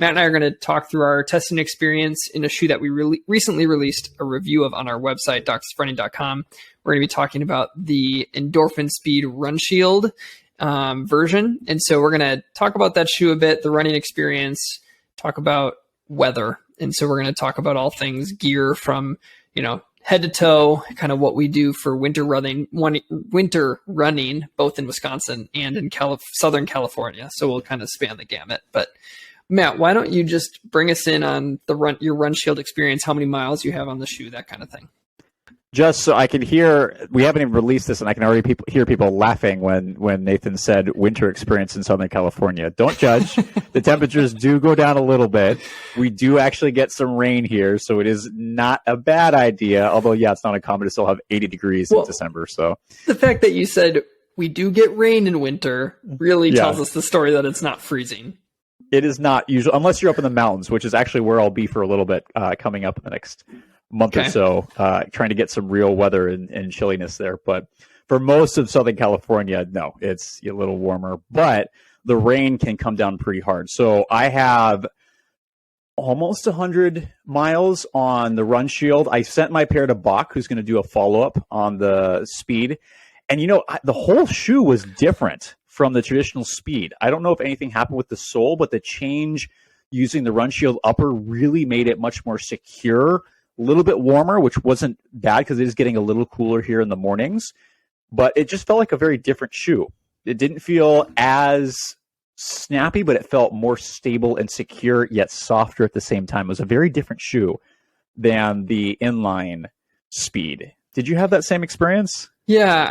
Matt and I are going to talk through our testing experience in a shoe that we recently released a review of on our website, docsrunning.com. We're going to be talking about the Endorphin Speed Runshield version. And so we're going to talk about that shoe a bit, the running experience, talk about weather. And so we're going to talk about all things gear from, head to toe, kind of what we do for winter running, both in Wisconsin and in Southern California. So we'll kind of span the gamut. But Matt, why don't you just bring us in on your Runshield experience, how many miles you have on the shoe, that kind of thing. Just so I can hear, we haven't even released this, and I can already hear people laughing when Nathan said winter experience in Southern California. Don't judge. The temperatures do go down a little bit. We do actually get some rain here, so it is not a bad idea. Although, yeah, it's not uncommon to still have 80 degrees in December. So the fact that you said we do get rain in winter really tells us the story that it's not freezing. It is not usual, unless you're up in the mountains, which is actually where I'll be for a little bit coming up in the next month or so, trying to get some real weather and chilliness there. But for most of Southern California, no, it's a little warmer, but the rain can come down pretty hard. So I have almost 100 miles on the Runshield. I sent my pair to Bach, who's going to do a follow-up on the Speed. And, the whole shoe was different from the traditional Speed. I don't know if anything happened with the sole, but the change using the Runshield upper really made it much more secure, a little bit warmer, which wasn't bad because it is getting a little cooler here in the mornings, but it just felt like a very different shoe. It didn't feel as snappy, but it felt more stable and secure, yet softer at the same time. It was a very different shoe than the inline Speed. Did you have that same experience? Yeah,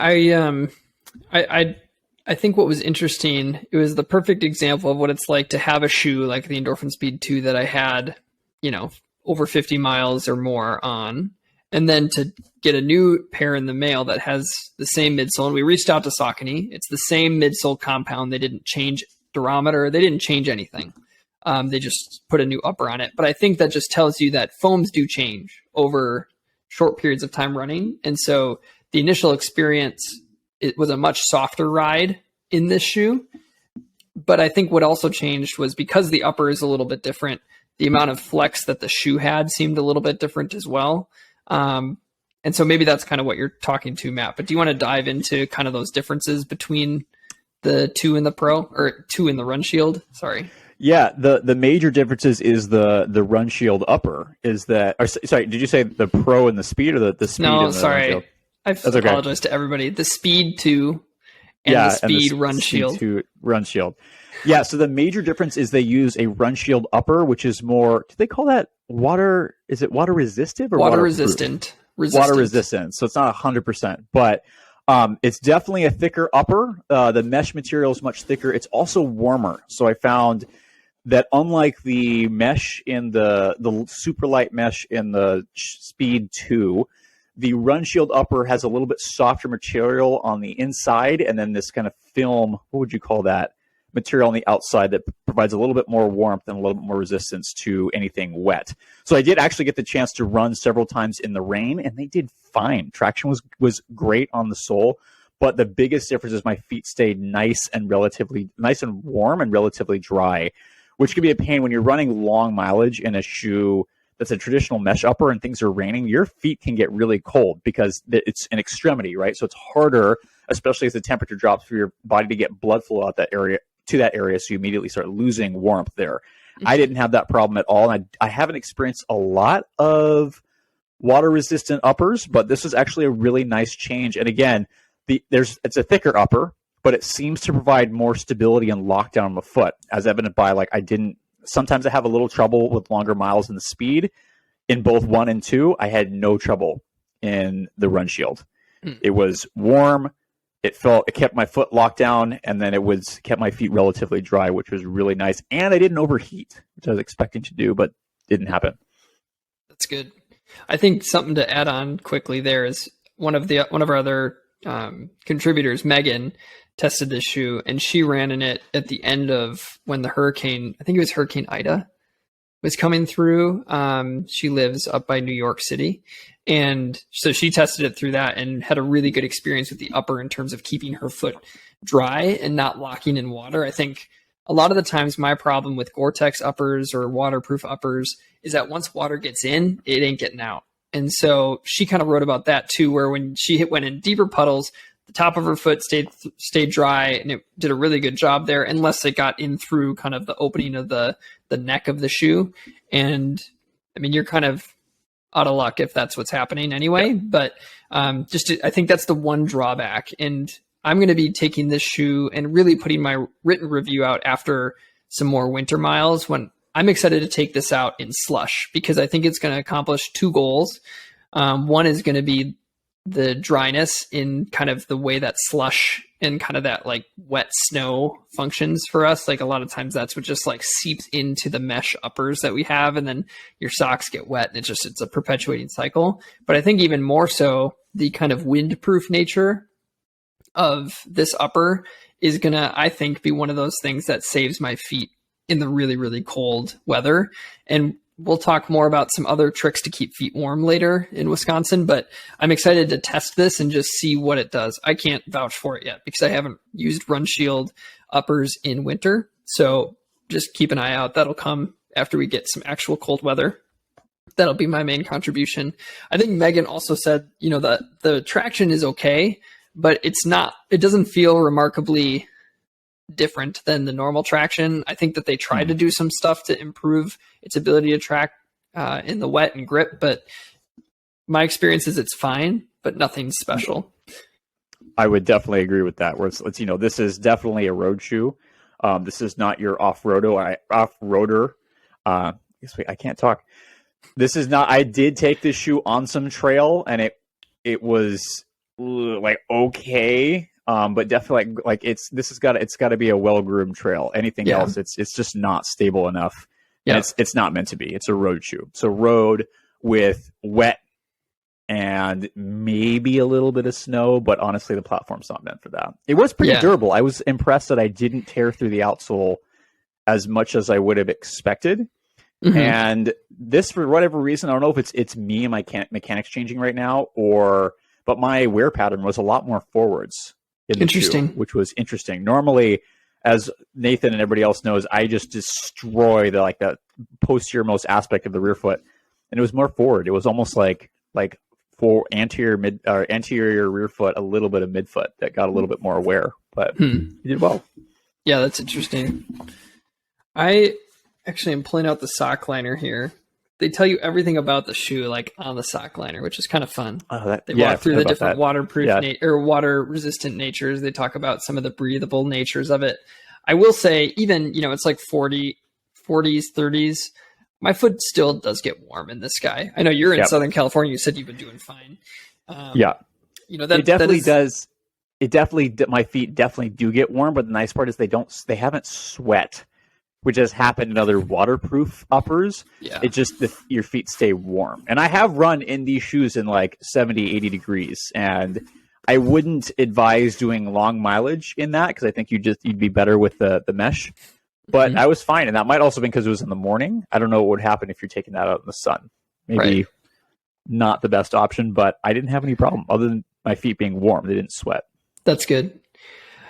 I think what was interesting, it was the perfect example of what it's like to have a shoe like the Endorphin Speed 2 that I had, over 50 miles or more on, and then to get a new pair in the mail that has the same midsole. And we reached out to Saucony. It's the same midsole compound. They didn't change durometer. They didn't change anything. They just put a new upper on it. But I think that just tells you that foams do change over short periods of time running. And so the initial experience, it was a much softer ride in this shoe. But I think what also changed was because the upper is a little bit different, the amount of flex that the shoe had seemed a little bit different as well. And so maybe that's kind of what you're talking to, Matt. But do you want to dive into kind of those differences between the 2 in the Pro, or 2 in the Runshield? Sorry. Yeah, the major differences is the Runshield upper is that. Sorry, did you say the Pro and the Speed, or the Speed? No, and the sorry. Runshield? I apologize to everybody. The Speed 2 and the Speed Runshield. Speed 2 Runshield. Yeah, so the major difference is they use a Runshield upper, which is more, do they call that water? Is it water resistive or water resistant? Water resistant. So it's not 100%, but it's definitely a thicker upper. The mesh material is much thicker. It's also warmer. So I found that unlike the mesh in the super light mesh in the Speed 2, the Runshield upper has a little bit softer material on the inside, and then this kind of film, what would you call that? Material on the outside that provides a little bit more warmth and a little bit more resistance to anything wet. So I did actually get the chance to run several times in the rain, and they did fine. Traction was great on the sole, but the biggest difference is my feet stayed nice and warm and relatively dry, which can be a pain when you're running long mileage in a shoe that's a traditional mesh upper and things are raining. Your feet can get really cold because it's an extremity, right? So it's harder, especially as the temperature drops, for your body to get blood flow out that area to that area, so you immediately start losing warmth there. I didn't have that problem at all, and I haven't experienced a lot of water-resistant uppers, but this is actually a really nice change. And again, it's a thicker upper, but it seems to provide more stability and lockdown on the foot, as evident by, sometimes I have a little trouble with longer miles in the Speed. In both 1 and 2, I had no trouble in the Runshield. It was warm. It kept my foot locked down, and then kept my feet relatively dry, which was really nice. And I didn't overheat, which I was expecting to do, but didn't happen. That's good. I think something to add on quickly there is one of our other contributors, Megan, tested this shoe, and she ran in it at the end of when the hurricane, I think it was Hurricane Ida, was coming through. She lives up by New York City. And so she tested it through that and had a really good experience with the upper in terms of keeping her foot dry and not locking in water. I think a lot of the times my problem with Gore-Tex uppers or waterproof uppers is that once water gets in, it ain't getting out. And so she kind of wrote about that too, where when she went in deeper puddles, the top of her foot stayed dry, and it did a really good job there, unless it got in through kind of the opening of the neck of the shoe. And I mean, you're kind of out of luck if that's what's happening anyway. But I think that's the one drawback. And I'm going to be taking this shoe and really putting my written review out after some more winter miles, when I'm excited to take this out in slush, because I think it's going to accomplish two goals. One is going to be the dryness in kind of the way that slush and kind of that like wet snow functions for us. Like a lot of times that's what just like seeps into the mesh uppers that we have, and then your socks get wet, and it's a perpetuating cycle. But I think even more so, the kind of windproof nature of this upper is gonna, I think, be one of those things that saves my feet in the really, really cold weather. And we'll talk more about some other tricks to keep feet warm later in Wisconsin, but I'm excited to test this and just see what it does. I can't vouch for it yet because I haven't used Runshield uppers in winter. So just keep an eye out. That'll come after we get some actual cold weather. That'll be my main contribution. I think Megan also said, that the traction is okay, but it doesn't feel remarkably different than the normal traction. I think that they tried to do some stuff to improve its ability to track in the wet and grip, but my experience is it's fine, but nothing special. I would definitely agree with that. Where it's this is definitely a road shoe. This is not your off-roader. I can't talk. This is not. I did take this shoe on some trail, and it was like okay. But definitely it's got to be a well-groomed trail. Anything else, it's just not stable enough. Yeah. And it's not meant to be. It's a road shoe. So road with wet and maybe a little bit of snow, but honestly the platform's not meant for that. It was pretty durable. I was impressed that I didn't tear through the outsole as much as I would have expected. Mm-hmm. And this, for whatever reason, I don't know if it's me and my mechanics changing right now, but my wear pattern was a lot more forwards. Interesting. Shoe, which was interesting. Normally, as Nathan and everybody else knows, I just destroy the posterior most aspect of the rear foot, and it was more forward. It was almost like for anterior rear foot, a little bit of midfoot that got a little bit more wear, but you did well. Yeah, that's interesting. I actually am pulling out the sock liner here. They tell you everything about the shoe, like on the sock liner, which is kind of fun. They walk through the different waterproof or water resistant natures. They talk about some of the breathable natures of it. I will say, even, it's like 40s, 30s. My foot still does get warm in this guy. I know you're in Southern California. You said you've been doing fine. That it definitely does. It definitely, my feet definitely do get warm. But the nice part is they haven't sweat, which has happened in other waterproof uppers. Yeah. It just, your feet stay warm. And I have run in these shoes in like 70, 80 degrees. And I wouldn't advise doing long mileage in that, because I think you'd be better with the mesh. But I was fine. And that might also be because it was in the morning. I don't know what would happen if you're taking that out in the sun. Maybe not the best option, but I didn't have any problem other than my feet being warm. They didn't sweat. That's good.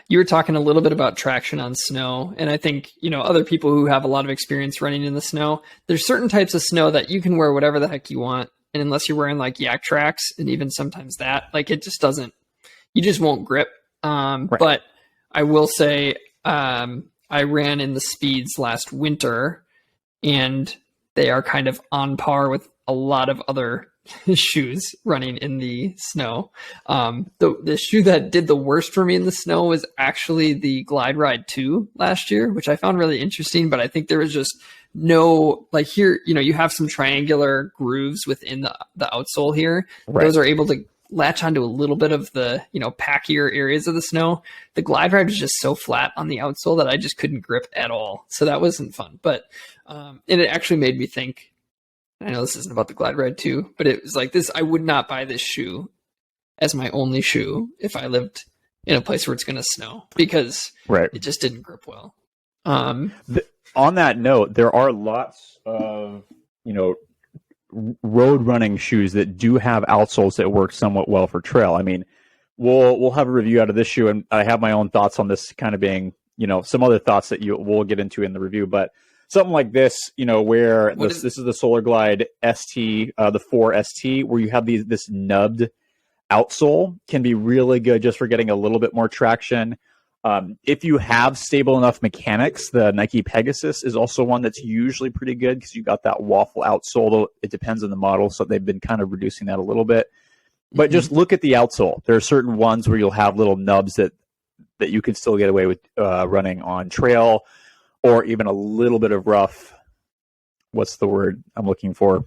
You were talking a little bit about traction on snow, and I think, other people who have a lot of experience running in the snow, there's certain types of snow that you can wear whatever the heck you want. And unless you're wearing like yak tracks, and even sometimes that, like, it just doesn't, you just won't grip. But I will say, I ran in the speeds last winter, and they are kind of on par with a lot of other shoes running in the snow. The shoe that did the worst for me in the snow was actually the Glide Ride 2 last year, which I found really interesting, but I think there was just no, like here, you have some triangular grooves within the outsole here. Right. Those are able to latch onto a little bit of the, packier areas of the snow. The Glide Ride was just so flat on the outsole that I just couldn't grip at all. So that wasn't fun, but, and it actually made me think, I know this isn't about the Glide Ride 2, but it was like this. I would not buy this shoe as my only shoe if I lived in a place where it's going to snow, because it just didn't grip well. On that note, there are lots of, road running shoes that do have outsoles that work somewhat well for trail. I mean, we'll have a review out of this shoe, and I have my own thoughts on this kind of being, some other thoughts that we'll get into in the review, but something like this, where this is the Solar Glide ST, the 4 ST, where you have this nubbed outsole, can be really good just for getting a little bit more traction. If you have stable enough mechanics, the Nike Pegasus is also one that's usually pretty good because you got that waffle outsole, though it depends on the model, so they've been kind of reducing that a little bit. But just look at the outsole. There are certain ones where you'll have little nubs that you can still get away with running on trail, or even a little bit of rough. What's the word I'm looking for?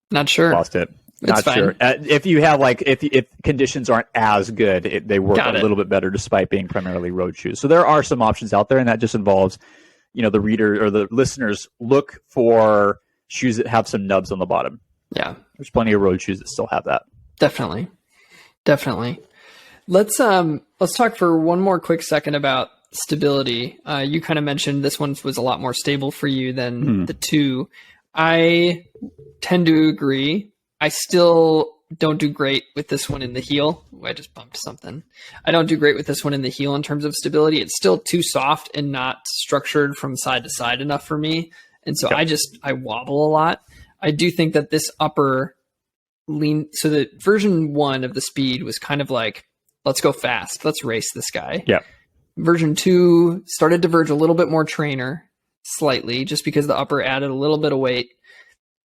Not sure. Lost it. Not sure. If you have if conditions aren't as good, they work a little bit better despite being primarily road shoes. So there are some options out there, and that just involves, the reader or the listeners look for shoes that have some nubs on the bottom. Yeah, there's plenty of road shoes that still have that. Definitely. Let's talk for one more quick second about stability. You kind of mentioned this one was a lot more stable for you than the 2. I tend to agree. I still don't do great with this one in the heel. I just bumped something. I don't do great with this one in the heel in terms of stability. It's still too soft and not structured from side to side enough for me. And so I wobble a lot. I do think that this upper lean, so the version 1 of the Speed was kind of like, let's go fast. Let's race this guy. Yeah. Version 2 started to verge a little bit more trainer, slightly, just because the upper added a little bit of weight.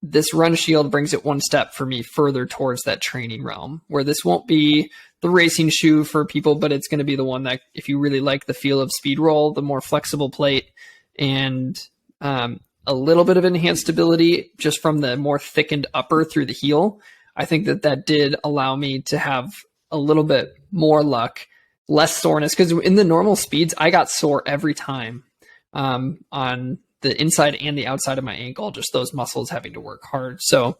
This Runshield brings it one step for me further towards that training realm, where this won't be the racing shoe for people, but it's going to be the one that, if you really like the feel of Speed Roll, the more flexible plate, and a little bit of enhanced stability just from the more thickened upper through the heel, I think that did allow me to have a little bit more luck, less soreness, because in the normal Speeds, I got sore every time on the inside and the outside of my ankle, just those muscles having to work hard. So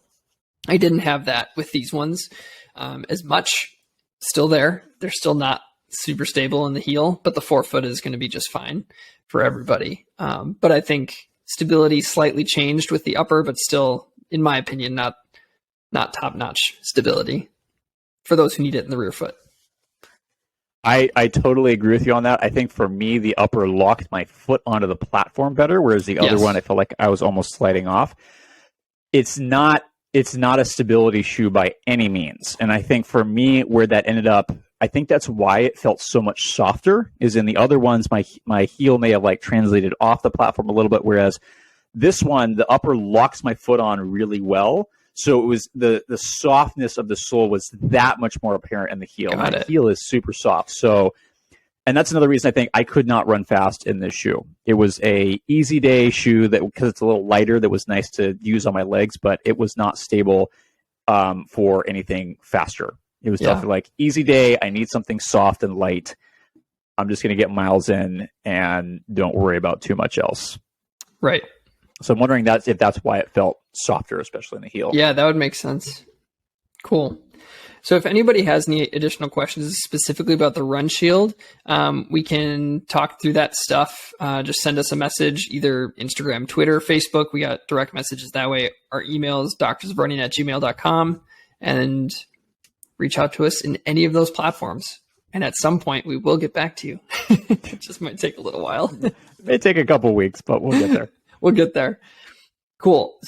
I didn't have that with these ones as much. Still there. They're still not super stable in the heel, but the forefoot is going to be just fine for everybody. But I think stability slightly changed with the upper, but still, in my opinion, not top-notch stability for those who need it in the rear foot. I totally agree with you on that. I think for me, the upper locked my foot onto the platform better, whereas the other one, I felt like I was almost sliding off. It's not a stability shoe by any means. And I think for me, where that ended up, I think that's why it felt so much softer, is in the other ones, my heel may have translated off the platform a little bit, whereas this one, the upper locks my foot on really well. So it was the softness of the sole was that much more apparent in the heel. The heel is super soft. So, and that's another reason I think I could not run fast in this shoe. It was a easy day shoe that, because it's a little lighter, that was nice to use on my legs, but it was not stable for anything faster. It was definitely easy day. I need something soft and light. I'm just going to get miles in and don't worry about too much else. Right. So I'm wondering if that's why it felt softer, especially in the heel. Yeah, that would make sense. Cool. So if anybody has any additional questions specifically about the Runshield, we can talk through that stuff. Just send us a message, either Instagram, Twitter, Facebook. We got direct messages that way. Our email is doctorsofrunning@gmail.com, and reach out to us in any of those platforms. And at some point, we will get back to you. It just might take a little while. It may take a couple weeks, but we'll get there. We'll get there. Cool.